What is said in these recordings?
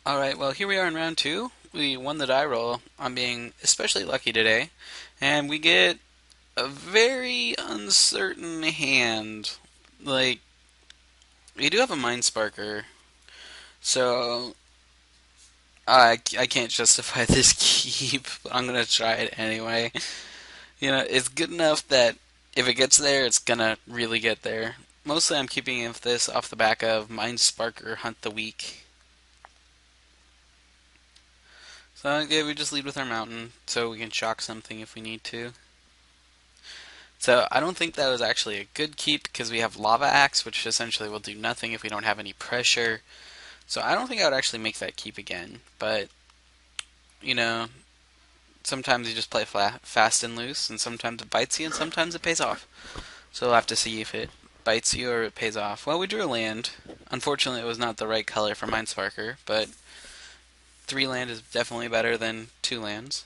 Alright, well, here we are in round two. We won the die roll on being especially lucky today, and we get a very uncertain hand. Like, we do have a Mind Sparker, so I can't justify this keep, but I'm gonna try it anyway. It's good enough that if it gets there, it's gonna really get there. Mostly I'm keeping this off the back of Mind Sparker Hunt the Weak. So yeah, we just lead with our mountain, so we can shock something if we need to. So I don't think that was actually a good keep because we have Lava Axe, which essentially will do nothing if we don't have any pressure. So I don't think I would actually make that keep again. But, you know, sometimes you just play fast and loose, and sometimes it bites you, and sometimes it pays off. So we'll have to see if it bites you or it pays off. Well, we drew a land. Unfortunately, it was not the right color for Minesparker, but 3 land is definitely better than 2 lands.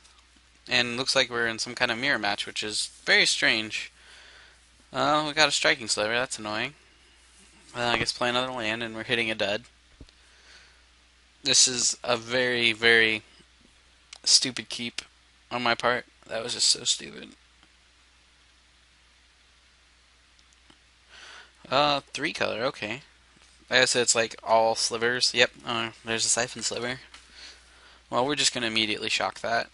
And looks like we're in some kind of mirror match, which is very strange. Oh, we got a striking sliver. That's annoying. I guess play another land, and we're hitting a dud. This is a very, very stupid keep on my part. That was just so stupid. 3 color. Okay. I guess it's like all slivers. Yep. There's a siphon sliver. Well, we're just gonna immediately shock that.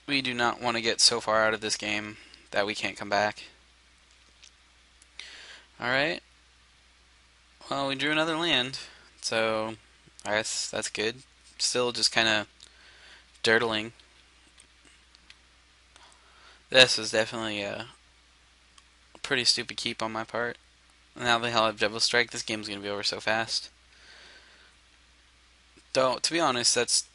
We do not want to get so far out of this game that we can't come back. All right. Well, we drew another land, so I guess that's good. Still just kind of dirtling. This was definitely a pretty stupid keep on my part. Now they have Devil Strike. This game's gonna be over so fast. Though, to be honest,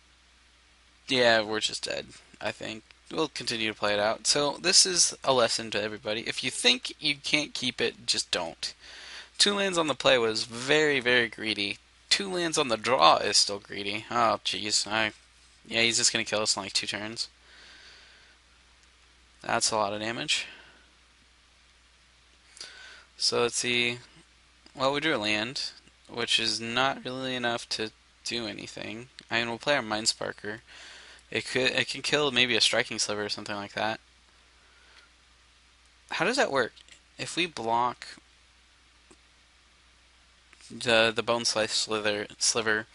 yeah, we're just dead. I think we'll continue to play it out. So this is a lesson to everybody. If you think you can't keep it, just don't. 2 lands on the play was very, very greedy. 2 lands on the draw is still greedy. Oh, jeez. Yeah, he's just gonna kill us in like 2 turns. That's a lot of damage. So let's see. Well, we drew a land, which is not really enough to do anything. I mean, we'll play our Mind Sparker. It can kill maybe a striking sliver or something like that. How does that work? If we block the Bone Slice sliver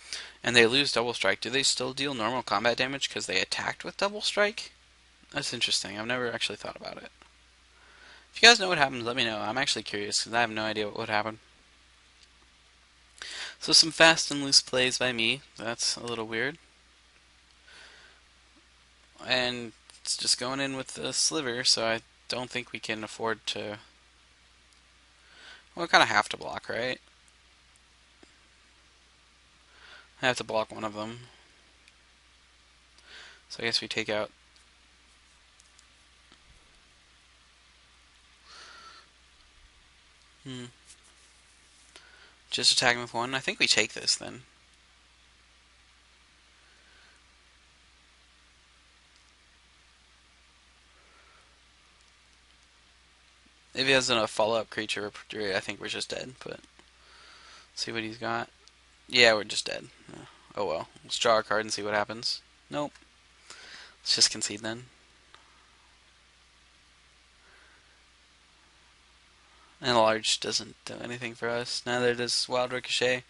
and they lose double strike, do they still deal normal combat damage because they attacked with double strike? That's interesting. I've never actually thought about it. If you guys know what happens, let me know. I'm actually curious because I have no idea what would happen. So some fast and loose plays by me. That's a little weird. And it's just going in with the sliver, so I don't think we can afford to. Well, we kind of have to block, right? I have to block one of them. So I guess we take out. Just attacking with one. I think we take this then. If he has a follow-up creature, I think we're just dead. But let's see what he's got. Yeah, we're just dead. Oh well. Let's draw a card and see what happens. Nope. Let's just concede then. And large doesn't do anything for us. Neither does Wild Ricochet.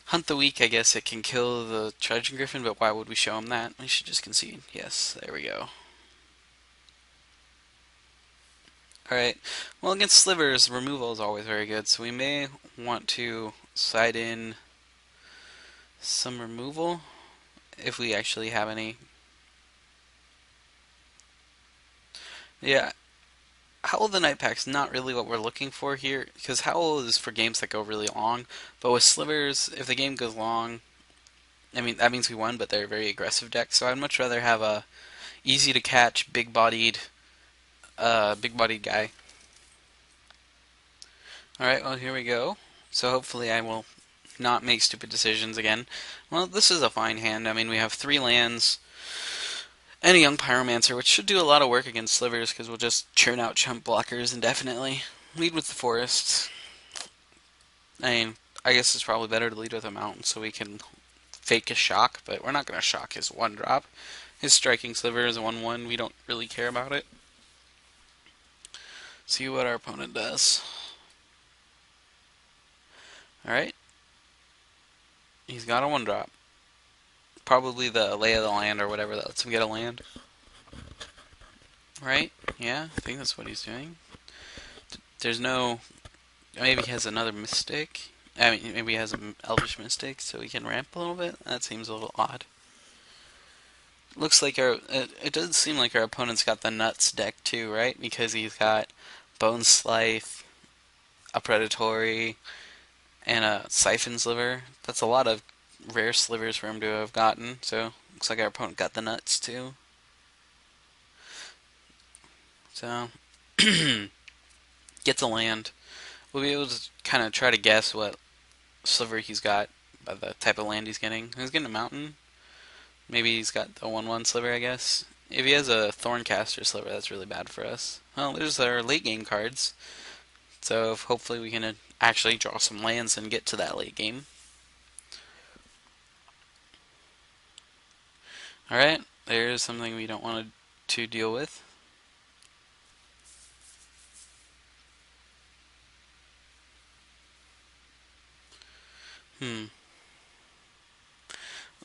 Hunt the Weak, I guess it can kill the Trudging Griffin, but why would we show him that? We should just concede. Yes, there we go. Alright, well against slivers, removal is always very good, so we may want to side in some removal if we actually have any. Yeah, Howl the Night Pack's not really what we're looking for here, because Howl is for games that go really long, but with slivers, if the game goes long, I mean, that means we won, but they're a very aggressive deck, so I'd much rather have a easy to catch, big bodied guy. Alright, well here we go. So hopefully I will not make stupid decisions again. Well, this is a fine hand. I mean, we have 3 lands and a young Pyromancer, which should do a lot of work against slivers because we'll just churn out chump blockers indefinitely. Lead with the forests. I mean, I guess it's probably better to lead with a mountain so we can fake a shock, but we're not going to shock his 1-drop. His striking sliver is a 1/1. We don't really care about it. See what our opponent does. Alright. He's got a 1-drop. Probably the lay of the land or whatever that lets him get a land. Right? Yeah, I think that's what he's doing. There's no... Maybe he has another Mystic. I mean, maybe he has an Elvish Mystic, so he can ramp a little bit. That seems a little odd. Looks like it does seem like our opponent's got the nuts deck too, right? Because he's got Bone Scythe, a Predatory, and a Siphon Sliver. That's a lot of rare slivers for him to have gotten. So looks like our opponent got the nuts too. So gets a land. We'll be able to kind of try to guess what sliver he's got by the type of land he's getting. He's getting a mountain. Maybe he's got the 1/1 sliver, I guess. If he has a Thorncaster sliver, that's really bad for us. Well, there's our late game cards. So hopefully we can actually draw some lands and get to that late game. Alright, there's something we don't want to deal with.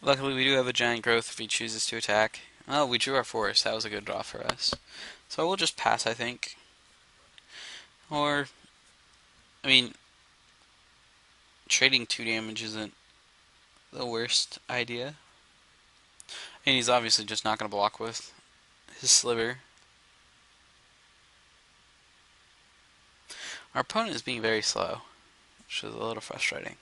Luckily we do have a giant growth if he chooses to attack. Oh, we drew our forest. That was a good draw for us. So we'll just pass, I think. Or, I mean, trading 2 damage isn't the worst idea. And he's obviously just not going to block with his sliver. Our opponent is being very slow, which is a little frustrating.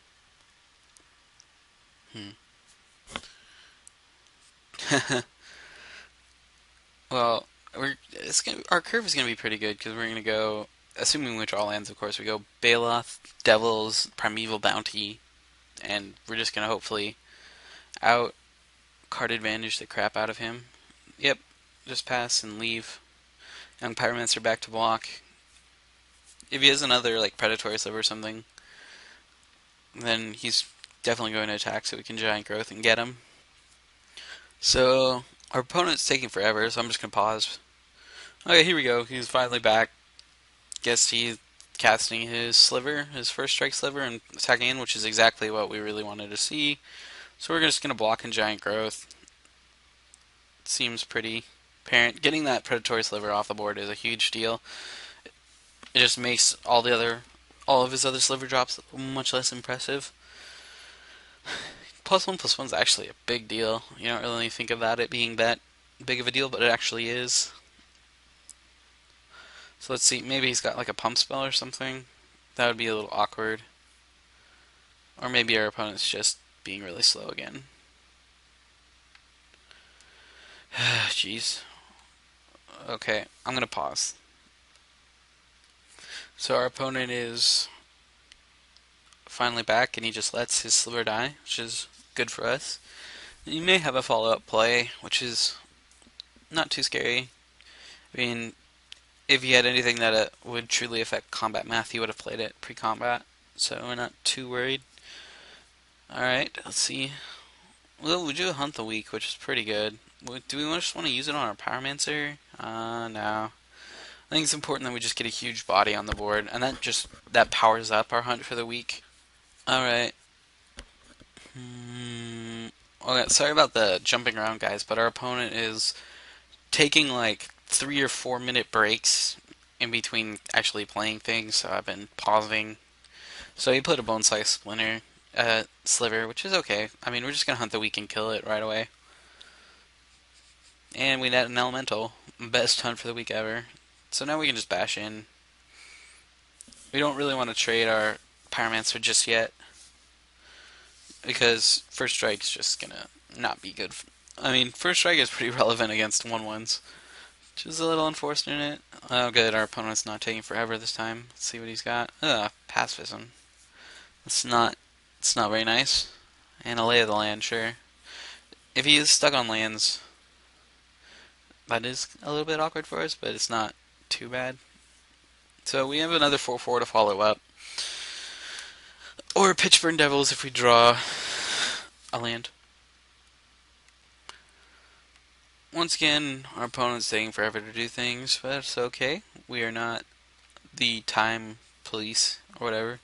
Well, our curve is going to be pretty good because we're going to go, assuming we draw lands, of course, we go Baloth, Devils, Primeval Bounty, and we're just going to hopefully out card advantage the crap out of him. Yep, just pass and leave. Young Pyromancer back to block. If he has another like Predatory Sliver or something, then he's definitely going to attack so we can Giant Growth and get him. So our opponent's taking forever, so I'm just going to pause. Okay, here we go. He's finally back. Guess he's casting his sliver, his first strike sliver, and attacking in, which is exactly what we really wanted to see. So we're just going to block in Giant Growth. Seems pretty apparent. Getting that Predatory Sliver off the board is a huge deal. It just makes all of his other sliver drops much less impressive. +1/+1 is actually a big deal. You don't really think about it being that big of a deal, but it actually is. So let's see, maybe he's got like a pump spell or something. That would be a little awkward. Or maybe our opponent's just being really slow again. Jeez. Okay, I'm gonna pause. So our opponent is finally back and he just lets his sliver die, which is good for us. You may have a follow-up play, which is not too scary. I mean, if he had anything that would truly affect combat math, he would have played it pre-combat, so we're not too worried. Alright, let's see. Well, we do Hunt the Weak, which is pretty good. Do we just want to use it on our Pyromancer? No. I think it's important that we just get a huge body on the board, and that powers up our Hunt for the Week. Alright. Okay, sorry about the jumping around, guys, but our opponent is taking like 3 or 4 minute breaks in between actually playing things, so I've been pausing. So he put a Bone Slice Sliver, which is okay. I mean, we're just going to Hunt the Weak and kill it right away. And we net an Elemental. Best hunt for the week ever. So now we can just bash in. We don't really want to trade our Pyromancer just yet, because First Strike's just gonna not be good. I mean, First Strike is pretty relevant against 1/1s, which is a little unfortunate. Oh good, our opponent's not taking forever this time. Let's see what he's got. Pacifism. It's not very nice. And a Lay of the Land, sure. If he is stuck on lands, that is a little bit awkward for us, but it's not too bad. So we have another 4/4 to follow up. Or Pitchburn Devils if we draw a land. once again, our opponent's taking forever to do things, but it's okay. We are not the time police or whatever.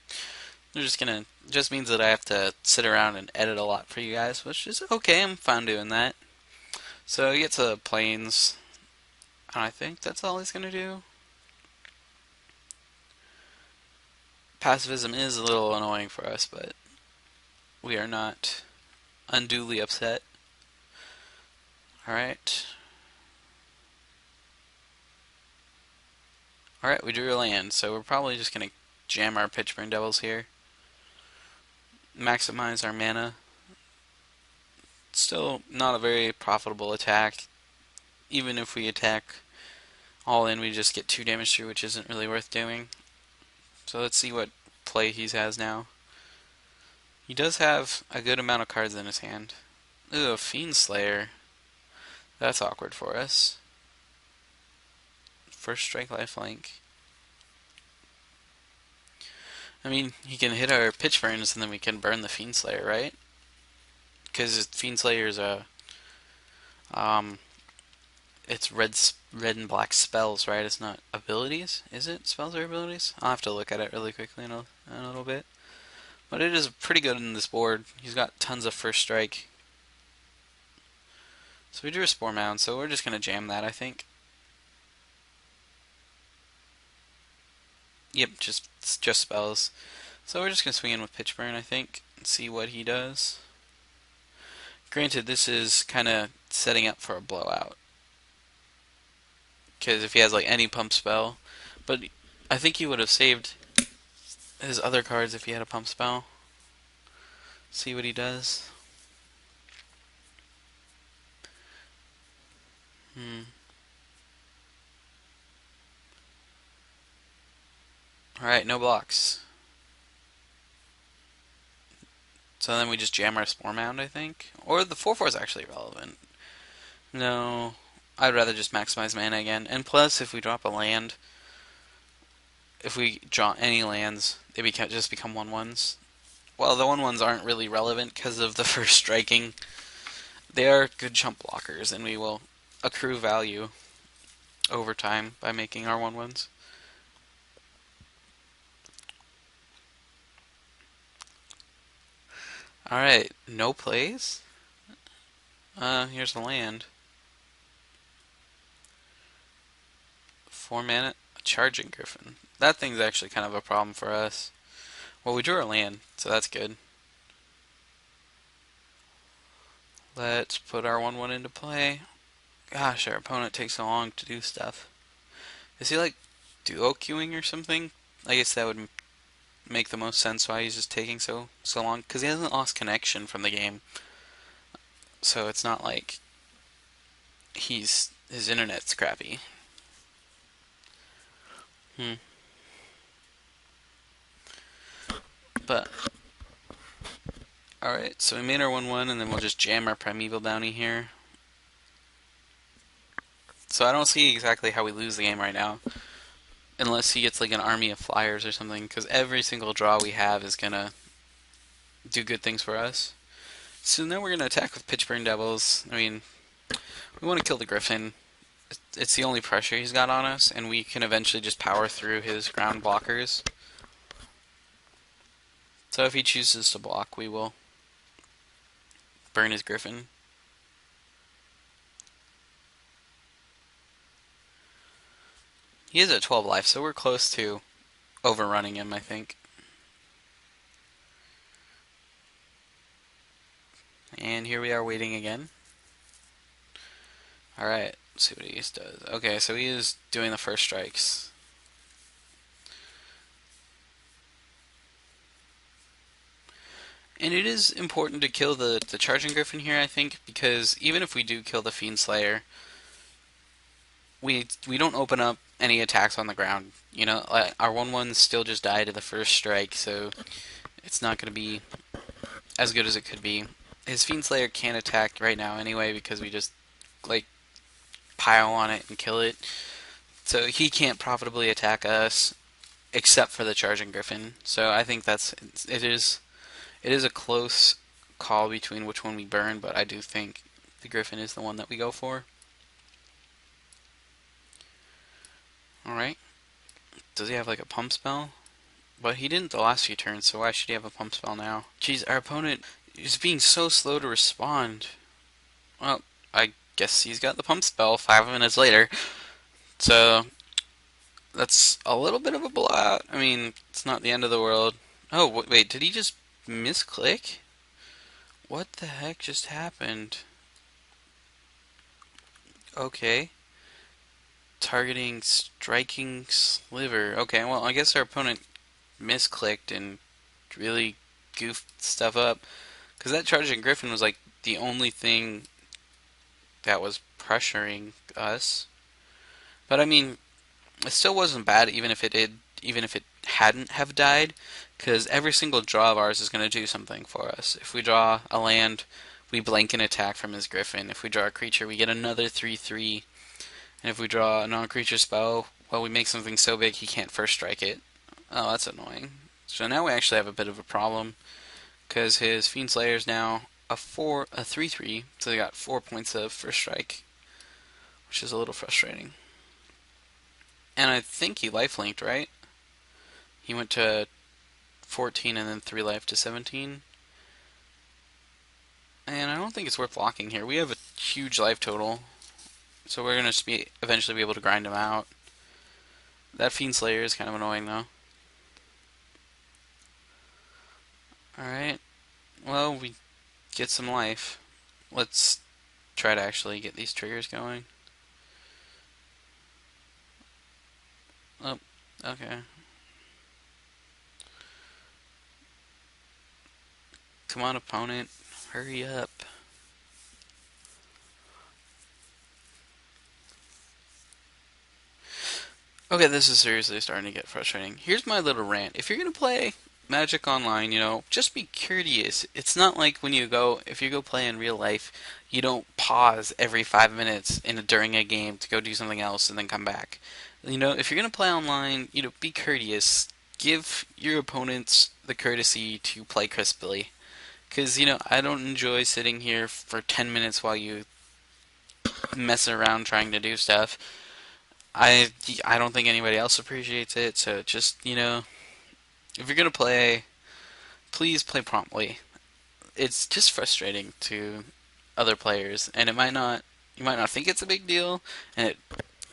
They're just gonna just means that I have to sit around and edit a lot for you guys, which is okay. I'm fine doing that. So he gets to planes, and I think that's all he's gonna do. Pacifism is a little annoying for us, but we are not unduly upset. Alright. Alright, we drew a land, so we're probably just gonna jam our Pitchburn Devils here. Maximize our mana. Still not a very profitable attack. Even if we attack all in, we just get 2 damage through, which isn't really worth doing. So let's see what play he has now. He does have a good amount of cards in his hand. Ooh, a Fiend Slayer. That's awkward for us. First strike lifelink. I mean, he can hit our Pitchburns and then we can burn the Fiend Slayer, right? Because Fiend Slayer's a it's red and black spells, right? It's not abilities, is it? Spells or abilities? I'll have to look at it really quickly in a little bit. But it is pretty good in this board. He's got tons of first strike. So we drew a Spore Mound, so we're just gonna jam that, I think. Yep, just spells. So we're just gonna swing in with Pitchburn, I think, and see what he does. Granted, this is kind of setting up for a blowout. Because if he has like any pump spell, but I think he would have saved his other cards if he had a pump spell. See what he does. Alright, no blocks. So then we just jam our Spore Mound, I think. Or the 4/4 is actually relevant. No, I'd rather just maximize mana again. And plus, if we drop a land, if we draw any lands, they just become 1/1s. Well, the 1/1s aren't really relevant because of the first striking. They are good chump blockers, and we will accrue value over time by making our 1/1s. Alright, no plays? Here's the land. 4 mana, a Charging Griffin. That thing's actually kind of a problem for us. Well, we drew our land, so that's good. Let's put our 1/1 into play. Gosh, our opponent takes so long to do stuff. Is he like duo queuing or something? I guess that would make the most sense why he's just taking so long, because he hasn't lost connection from the game. So it's not like his internet's crappy. But alright, so we made our 1/1 and then we'll just jam our Primeval Bounty here. So I don't see exactly how we lose the game right now. Unless he gets like an army of flyers or something, because every single draw we have is gonna do good things for us. So now we're gonna attack with Pitchburn Devils. I mean, we want to kill the Griffin. It's the only pressure he's got on us, and we can eventually just power through his ground blockers. So if he chooses to block, we will burn his Griffin. He is at 12 life, so we're close to overrunning him, I think. And here we are waiting again. Alright, let's see what he does. Okay, so he is doing the first strikes. And it is important to kill the Charging Griffin here, I think, because even if we do kill the Fiend Slayer, we don't open up any attacks on the ground. You know, our 1/1s still just die to the first strike, so it's not going to be as good as it could be. His Fiend Slayer can't attack right now anyway because we just like pile on it and kill it. So he can't profitably attack us except for the Charging Griffin. So I think it is a close call between which one we burn, but I do think the Griffin is the one that we go for. Alright. Does he have like a pump spell? But he didn't the last few turns, so why should he have a pump spell now? Jeez, our opponent is being so slow to respond. Well, I guess he's got the pump spell 5 minutes later. So that's a little bit of a blowout. I mean, it's not the end of the world. Oh, wait, did he just misclick? What the heck just happened? Okay. Targeting striking sliver. Okay, well, I guess our opponent misclicked and really goofed stuff up. Because that charging griffin was like the only thing that was pressuring us. But I mean, it still wasn't bad, even if it hadn't have died, because every single draw of ours is going to do something for us. If we draw a land, we blank an attack from his griffin. If we draw a creature, we get another 3/3. And if we draw a non-creature spell, well, we make something so big he can't first strike it. Oh, that's annoying. So now we actually have a bit of a problem, because his Fiend Slayer is now a 3/3, so they got 4 points of first strike, which is a little frustrating. And I think he lifelinked, right? He went to 14 and then 3 life to 17. And I don't think it's worth blocking here. We have a huge life total, so we're going to eventually be able to grind him out. That Fiend Slayer is kind of annoying, though. Alright, well, we get some life. Let's try to actually get these triggers going. Oh, okay. Come on, opponent. Hurry up. Okay, this is seriously starting to get frustrating. Here's my little rant. If you're going to play Magic Online, just be courteous. It's not like if you go play in real life, you don't pause every 5 minutes during a game to go do something else and then come back. If you're going to play online, be courteous. Give your opponents the courtesy to play crisply. Because, I don't enjoy sitting here for 10 minutes while you mess around trying to do stuff. I, I don't think anybody else appreciates it, so just, if you're going to play, please play promptly. It's just frustrating to other players, and you might not think it's a big deal, and it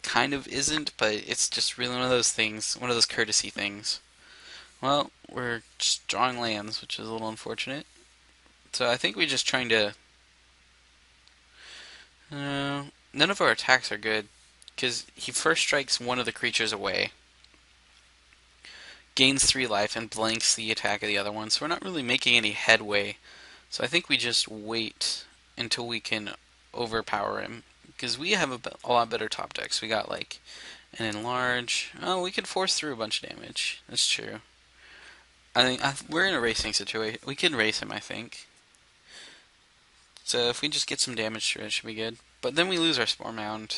kind of isn't, but it's just really one of those things, one of those courtesy things. Well, we're just drawing lands, which is a little unfortunate. So I think we're just trying to. None of our attacks are good, because he first strikes one of the creatures away, gains 3 life, and blanks the attack of the other one, so we're not really making any headway. So I think we just wait until we can overpower him, because we have a lot better top decks. We got like an enlarge. Oh, we could force through a bunch of damage. That's true. I think we're in a racing situation. We can race him, I think. So if we just get some damage through it, should be good. But then we lose our Spore Mound.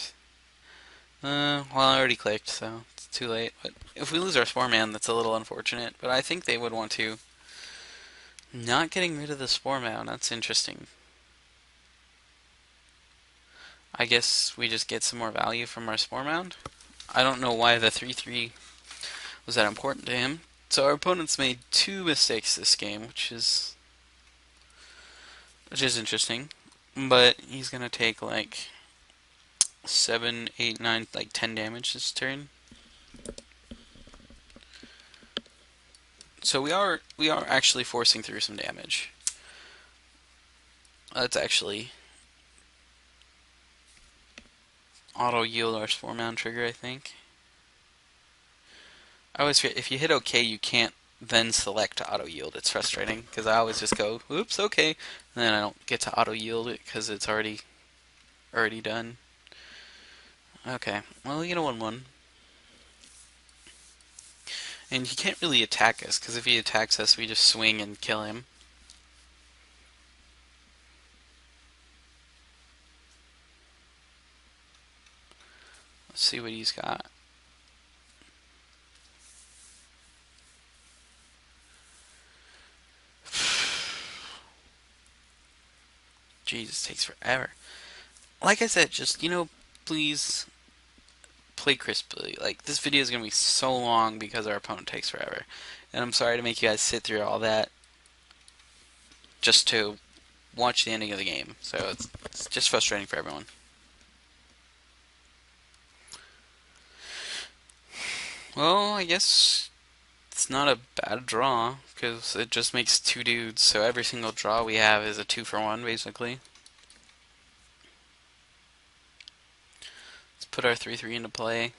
Well, I already clicked, so it's too late. But if we lose our Spore Mound, that's a little unfortunate. But I think they would want to. Not getting rid of the Spore Mound, that's interesting. I guess we just get some more value from our Spore Mound. I don't know why the 3/3 was that important to him. So our opponent's made 2 mistakes this game, which is interesting. But he's gonna take like 7, 8, 9, like 10 damage this turn. So we are actually forcing through some damage. Let's actually auto yield our Spore Mound trigger, I think. I always forget, if you hit OK, you can't then select to auto yield. It's frustrating because I always just go, "Oops, OK," and then I don't get to auto yield it because it's already done. Okay, well, we get a 1/1. And he can't really attack us, because if he attacks us, we just swing and kill him. Let's see what he's got. Jesus, takes forever. Like I said, just, please play crisply. Like, this video is going to be so long because our opponent takes forever. And I'm sorry to make you guys sit through all that just to watch the ending of the game. So it's just frustrating for everyone. Well, I guess it's not a bad draw because it just makes two dudes. So every single draw we have is a 2-for-1 basically. Let's put our 3/3 into play.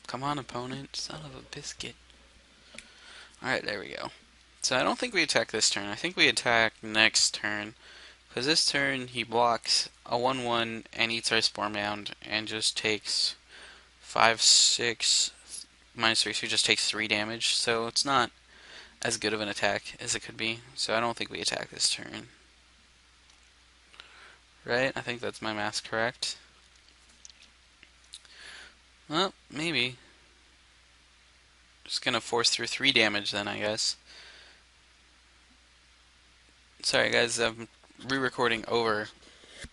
Come on, opponent. Son of a biscuit. Alright, there we go. So I don't think we attack this turn. I think we attack next turn. Because this turn, he blocks a 1/1 and eats our Spore Mound and just takes 5, 6, -3, so he just takes 3 damage. So it's not as good of an attack as it could be. So I don't think we attack this turn. Right? I think that's my math correct. Well, maybe. Just gonna force through 3 damage then, I guess. Sorry guys, I'm re-recording over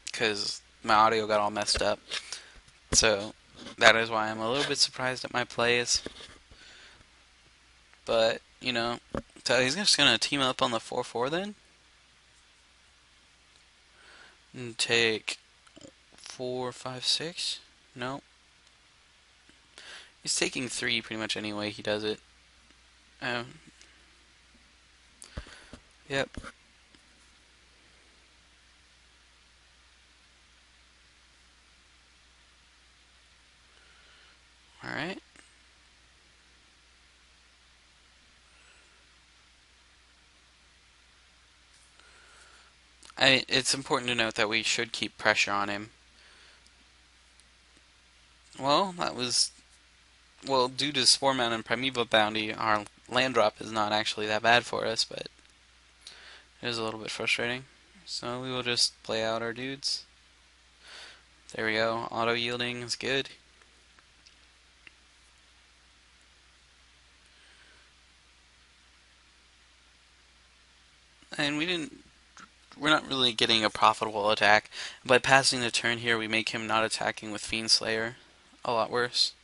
because my audio got all messed up. So that is why I'm a little bit surprised at my plays. But, you know, so he's just gonna team up on the 4/4 then? And take 4, 5, 6? No. He's taking 3 pretty much any way he does it. Yep. Alright. It's important to note that we should keep pressure on him. Well, that was... Well, due to Spore Mound and Primeval Bounty, our land drop is not actually that bad for us, but it is a little bit frustrating. So we will just play out our dudes. There we go. Auto yielding is good. And we're not really getting a profitable attack. By passing the turn here, we make him not attacking with Fiend Slayer a lot worse.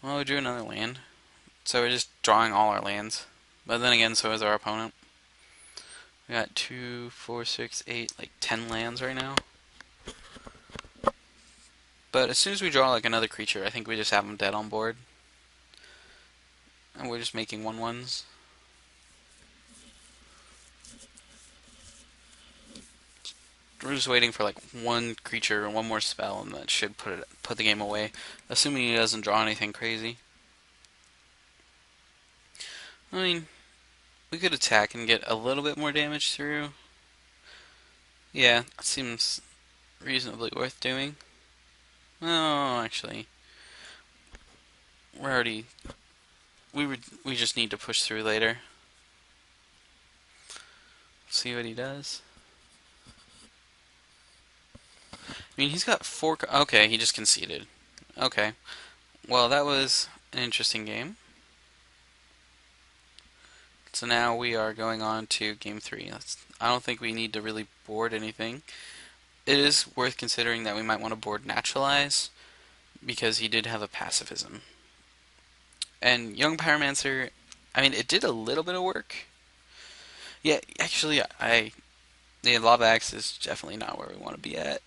Well, we drew another land. So we're just drawing all our lands. But then again, so is our opponent. We got 2, 4, 6, 8, like 10 lands right now. But as soon as we draw like another creature, I think we just have them dead on board. And we're just making 1/1s. We're just waiting for like one creature or one more spell, and that should put the game away, assuming he doesn't draw anything crazy. I mean, we could attack and get a little bit more damage through. Yeah, it seems reasonably worth doing. Oh, actually, we're already we just need to push through later. See what he does. I mean, he's got 4... Okay, he just conceded. Okay. Well, that was an interesting game. So now we are going on to game 3. I don't think we need to really board anything. It is worth considering that we might want to board Naturalize, because he did have a pacifism. And Young Pyromancer, I mean, it did a little bit of work. Yeah, actually, the Lava Axe is definitely not where we want to be at.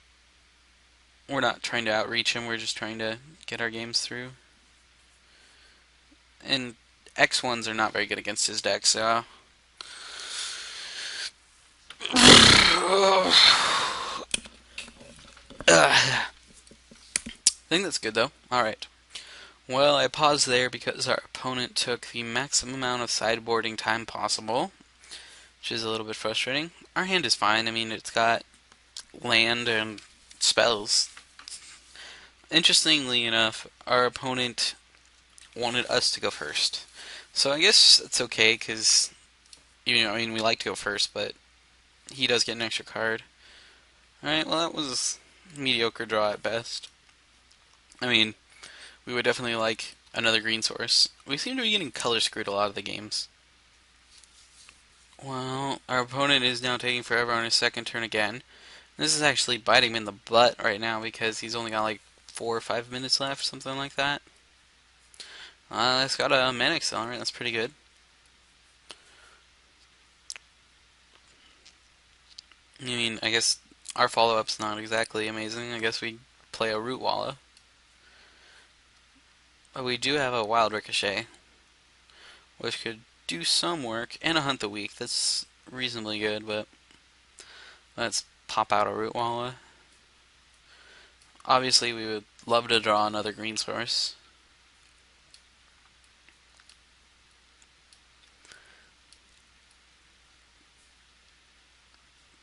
We're not trying to outreach him, we're just trying to get our games through. And X1s are not very good against his deck, so... I think that's good, though. Alright. Well, I paused there because our opponent took the maximum amount of sideboarding time possible, which is a little bit frustrating. Our hand is fine. I mean, it's got land and spells. Interestingly enough, our opponent wanted us to go first. So I guess it's okay, because, you know, I mean, we like to go first, but he does get an extra card. Alright, well, that was a mediocre draw at best. I mean, we would definitely like another green source. We seem to be getting color screwed a lot of the games. Well, our opponent is now taking forever on his second turn again. This is actually biting him in the butt right now because he's only got like 4 or 5 minutes left, something like that. It's got a mana accelerant, that's pretty good. I mean, I guess our follow-up's not exactly amazing. I guess we play a Root Walla. But we do have a Wild Ricochet, which could do some work, and a Hunt the Weak. That's reasonably good, but let's pop out a Root Walla. Obviously, we would love to draw another green source.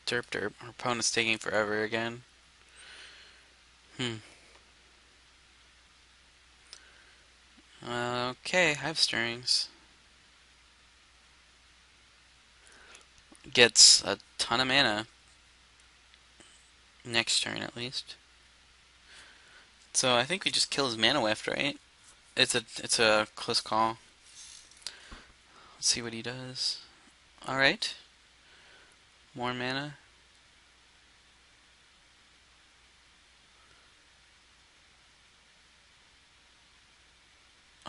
Derp derp. Our opponent's taking forever again. Okay, Hive Stirrings. Gets a ton of mana. Next turn, at least. So I think we just kill his mana whiff, right? It's a close call. Let's see what he does. Alright. More mana.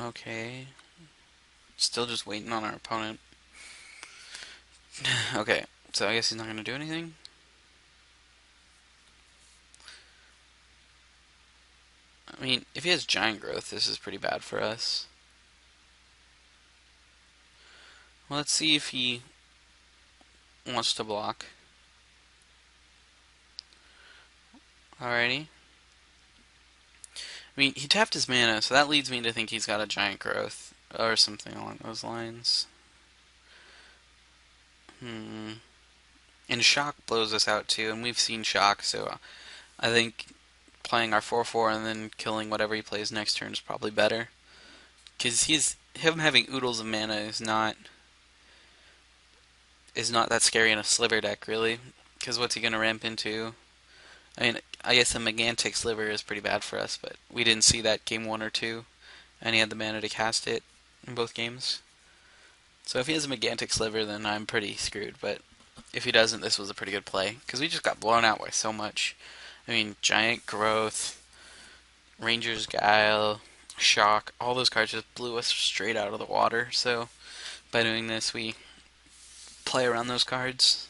Okay. Still just waiting on our opponent. Okay, so I guess he's not going to do anything. I mean, if he has Giant Growth, this is pretty bad for us. Well, let's see if he wants to block. Alrighty. I mean, he tapped his mana, so that leads me to think he's got a Giant Growth, or something along those lines. And Shock blows us out too, and we've seen Shock, so I think playing our 4/4 and then killing whatever he plays next turn is probably better. Because him having oodles of mana is not that scary in a Sliver deck, really. Because what's he going to ramp into? I mean, I guess a Megantic Sliver is pretty bad for us, but we didn't see that game 1 or 2, and he had the mana to cast it in both games. So if he has a Megantic Sliver, then I'm pretty screwed, but if he doesn't, this was a pretty good play, because we just got blown out by so much. I mean, Giant Growth, Ranger's Guile, Shock, all those cards just blew us straight out of the water, so by doing this, we play around those cards.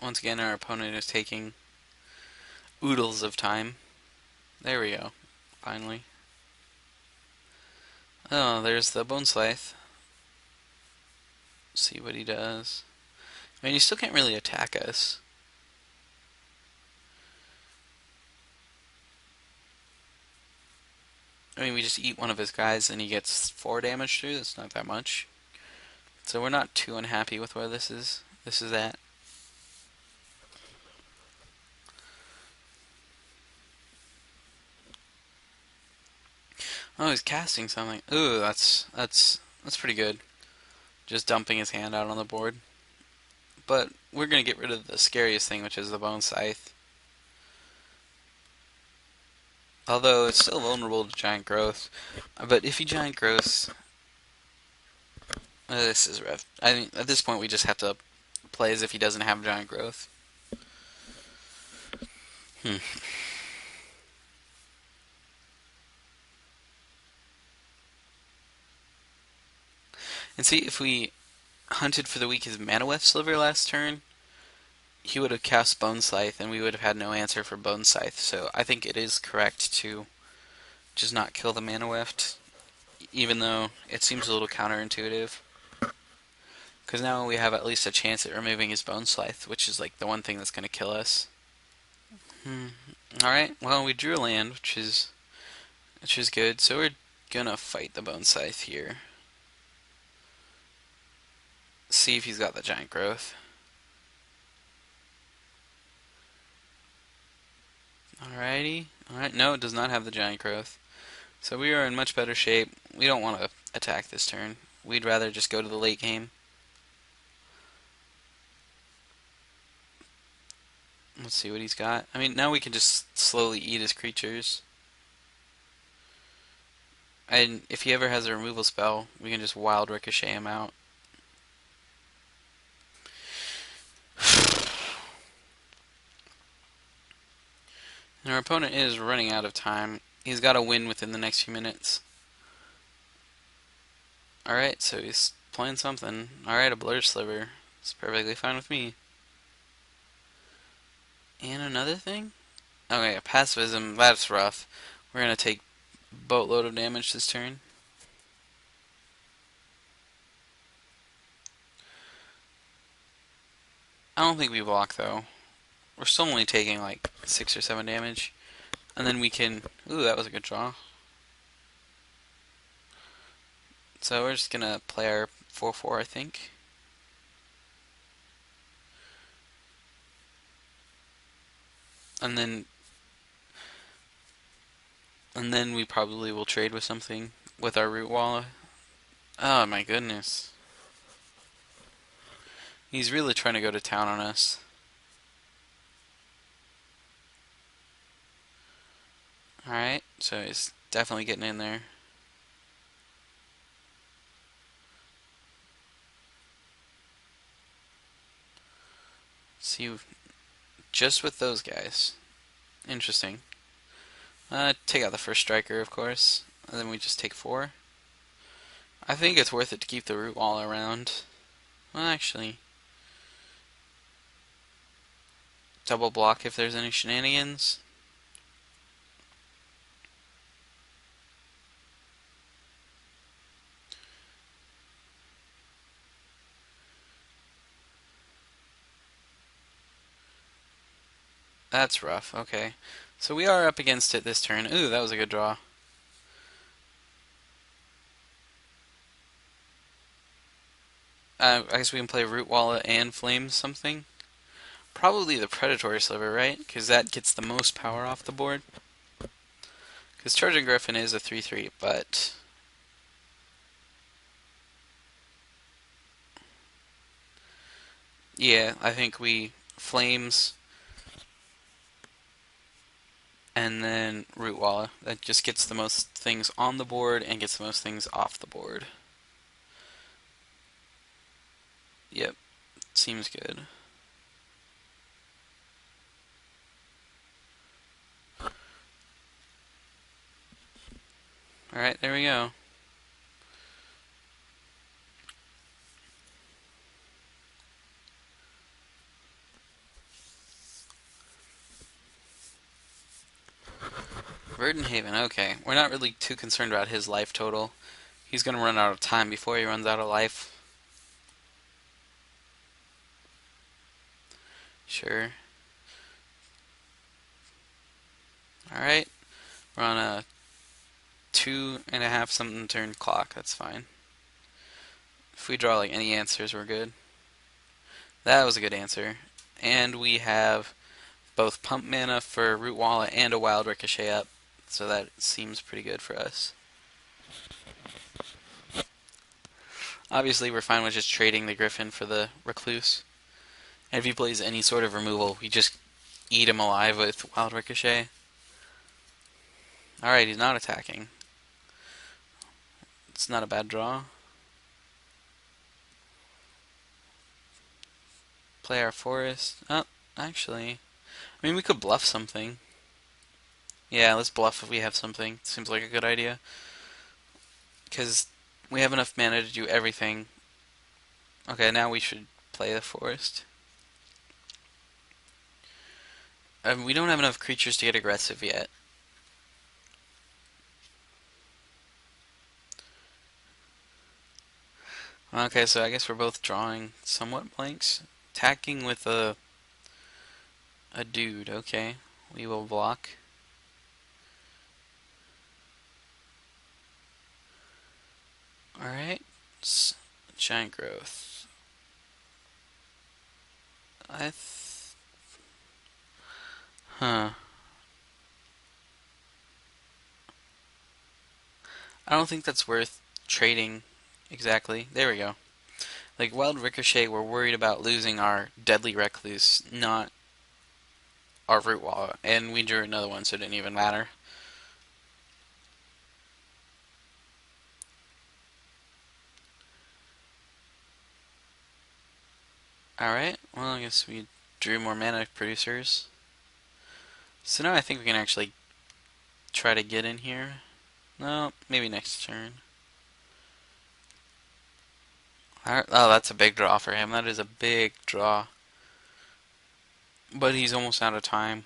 Once again, our opponent is taking oodles of time. There we go. Finally. Oh, there's the Bone Scythe. See what he does. I mean, he still can't really attack us. I mean, we just eat one of his guys and he gets 4 damage through. That's not that much. So we're not too unhappy with where this is. This is at. Oh, he's casting something. Ooh, that's pretty good. Just dumping his hand out on the board. But we're gonna get rid of the scariest thing, which is the Bone Scythe. Although it's still vulnerable to Giant Growth. But if he Giant Growth, this is rough. I mean, at this point we just have to play as if he doesn't have Giant Growth. And see, if we hunted for the weakest Mana Whiff Sliver last turn, he would have cast Bone Scythe, and we would have had no answer for Bone Scythe. So I think it is correct to just not kill the Mana Whiff, even though it seems a little counterintuitive. Because now we have at least a chance at removing his Bone Scythe, which is like the one thing that's going to kill us. Alright, well, we drew a land, which is good. So we're gonna fight the Bone Scythe here. See if he's got the Giant Growth. Alrighty. Alright, no, it does not have the Giant Growth. So we are in much better shape. We don't want to attack this turn. We'd rather just go to the late game. Let's see what he's got. I mean, now we can just slowly eat his creatures. And if he ever has a removal spell, we can just wild ricochet him out. And our opponent is running out of time. He's got to win within the next few minutes. Alright, so he's playing something. Alright, a blur sliver. It's perfectly fine with me. And another thing? Okay, a pacifism. That's rough. We're going to take boatload of damage this turn. I don't think we block though. We're still only taking like 6 or 7 damage. And then we can... Ooh, that was a good draw. So we're just gonna play our 4/4, I think. And then we probably will trade with something with our root wall. Oh my goodness. He's really trying to go to town on us. Alright, so he's definitely getting in there. See, just with those guys. Interesting. Take out the first striker, of course. And then we just take 4. I think it's worth it to keep the root wall around. Well, actually, double block if there's any shenanigans. That's rough. Okay. So we are up against it this turn. Ooh, that was a good draw. I guess we can play Root Wallet and Flame something. Probably the Predatory Sliver, right? Because that gets the most power off the board. Because Charging Griffin is a 3/3, but... Yeah, I think we Flames and then Root Wallet. That just gets the most things on the board and gets the most things off the board. Yep, seems good. Alright, there we go. Verdenhaven, okay. We're not really too concerned about his life total. He's going to run out of time before he runs out of life. Sure. Alright. We're on a 2.5 something turn clock. That's fine. If we draw like any answers, we're good. That was a good answer. And we have both pump mana for Root Wallet and a Wild Ricochet up. So that seems pretty good for us. Obviously, we're fine with just trading the Griffin for the Recluse. And if he plays any sort of removal, we just eat him alive with Wild Ricochet. Alright, he's not attacking. It's not a bad draw. Play our forest. Oh, actually. I mean, we could bluff something. Yeah, let's bluff if we have something. Seems like a good idea. Because we have enough mana to do everything. Okay, now we should play the forest. We don't have enough creatures to get aggressive yet. Okay, so I guess we're both drawing somewhat blanks. Attacking with a dude, okay. We will block. Alright. Giant growth. Huh. I don't think that's worth trading exactly. There we go. Like Wild Ricochet, we're worried about losing our Deadly Recluse, not our root wall, and we drew another one, so it didn't even matter. Alright, well, I guess we drew more mana producers. So now I think we can actually try to get in here. No, maybe next turn. Oh, that's a big draw for him. That is a big draw. But he's almost out of time.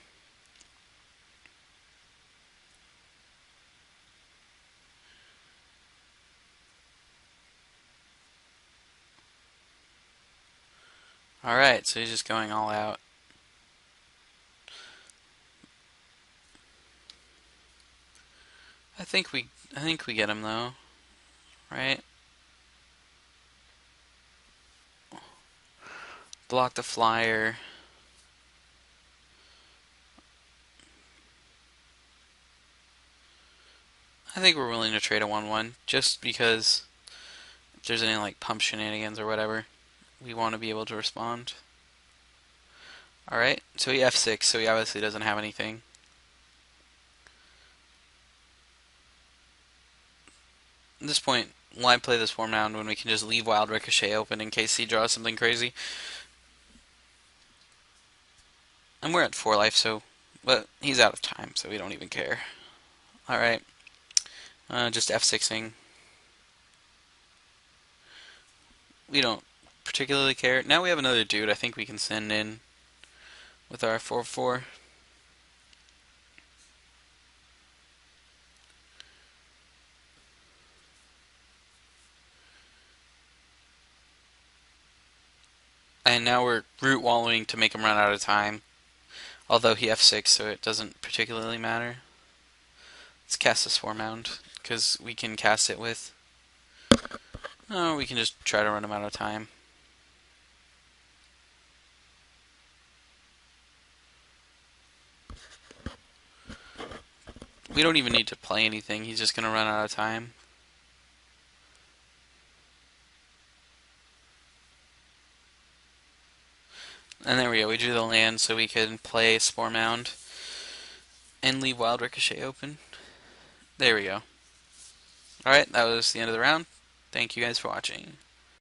Alright, so he's just going all out. I think we get him though. Right? Block the flyer. I think we're willing to trade a 1-1 just because if there's any like pump shenanigans or whatever, we want to be able to respond. Alright, so he F6, so he obviously doesn't have anything. At this point, why play this 4-mound when we can just leave Wild Ricochet open in case he draws something crazy? And we're at 4 life, so... But he's out of time, so we don't even care. Alright. Just F6ing. We don't particularly care. Now we have another dude I think we can send in with our 4-4. And now we're root wallowing to make him run out of time. Although he F6, so it doesn't particularly matter. Let's cast this 4-mound, because we can cast it with... Oh, we can just try to run him out of time. We don't even need to play anything, he's just going to run out of time. And there we go, we drew the land so we could play Spore Mound and leave Wild Ricochet open. There we go. Alright, that was the end of the round. Thank you guys for watching.